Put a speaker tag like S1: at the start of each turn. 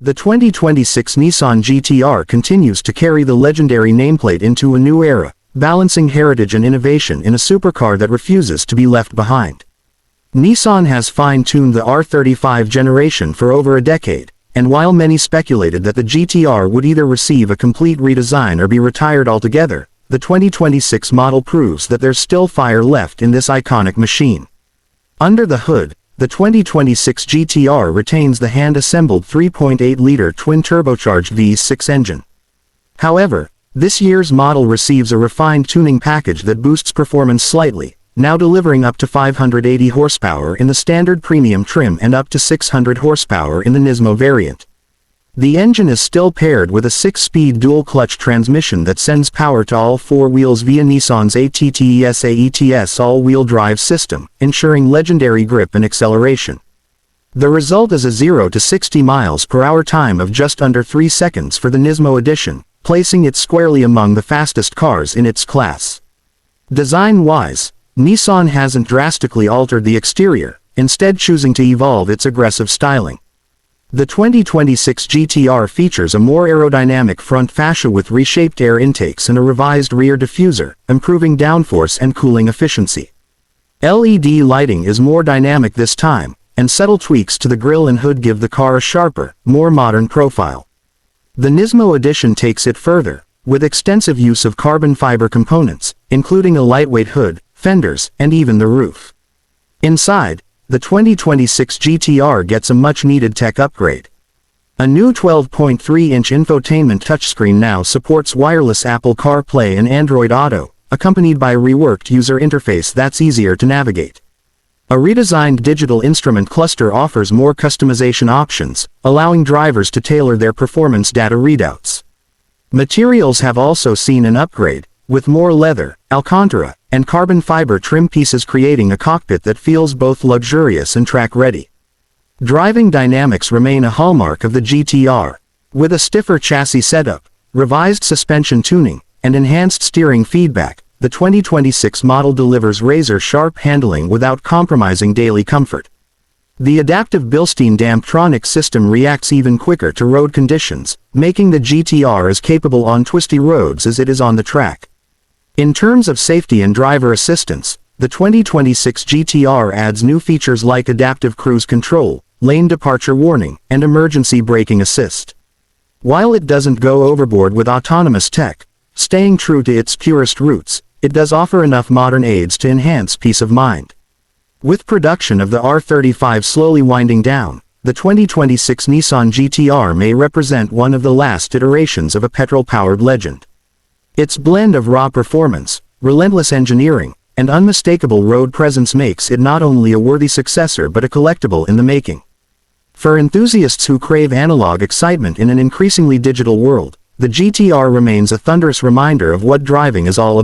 S1: The 2026 Nissan GT-R continues to carry the legendary nameplate into a new era, balancing heritage and innovation in a supercar that refuses to be left behind. Nissan has fine-tuned the R35 generation for over a decade, and while many speculated that the GT-R would either receive a complete redesign or be retired altogether, the 2026 model proves that there's still fire left in this iconic machine. Under the hood, the 2026 GT-R retains the hand-assembled 3.8-liter twin-turbocharged V6 engine. However, this year's model receives a refined tuning package that boosts performance slightly, now delivering up to 580 horsepower in the standard premium trim and up to 600 horsepower in the Nismo variant. The engine is still paired with a 6-speed dual-clutch transmission that sends power to all four wheels via Nissan's ATTES all-wheel drive system, ensuring legendary grip and acceleration. The result is a 0 to 60 miles per hour time of just under 3 seconds for the Nismo edition, placing it squarely among the fastest cars in its class. Design-wise, Nissan hasn't drastically altered the exterior, instead choosing to evolve its aggressive styling. The 2026 GT-R features a more aerodynamic front fascia with reshaped air intakes and a revised rear diffuser, improving downforce and cooling efficiency. LED lighting is more dynamic this time, and subtle tweaks to the grille and hood give the car a sharper, more modern profile. The Nismo edition takes it further, with extensive use of carbon fiber components, including a lightweight hood, fenders, and even the roof. Inside, the 2026 GT-R gets a much-needed tech upgrade. A new 12.3-inch infotainment touchscreen now supports wireless Apple CarPlay and Android Auto, accompanied by a reworked user interface that's easier to navigate. A redesigned digital instrument cluster offers more customization options, allowing drivers to tailor their performance data readouts. Materials have also seen an upgrade, with more leather, Alcantara, and carbon fiber trim pieces creating a cockpit that feels both luxurious and track-ready. Driving dynamics remain a hallmark of the GT-R, with a stiffer chassis setup, revised suspension tuning, and enhanced steering feedback. The 2026 model delivers razor-sharp handling without compromising daily comfort. The adaptive Bilstein Damptronic system reacts even quicker to road conditions, making the GT-R as capable on twisty roads as it is on the track. In terms of safety and driver assistance, the 2026 GT-R adds new features like adaptive cruise control, lane departure warning, and emergency braking assist. While it doesn't go overboard with autonomous tech, staying true to its purest roots, it does offer enough modern aids to enhance peace of mind. With production of the R35 slowly winding down, the 2026 Nissan GT-R may represent one of the last iterations of a petrol-powered legend. Its blend of raw performance, relentless engineering, and unmistakable road presence makes it not only a worthy successor but a collectible in the making. For enthusiasts who crave analog excitement in an increasingly digital world, the GT-R remains a thunderous reminder of what driving is all about.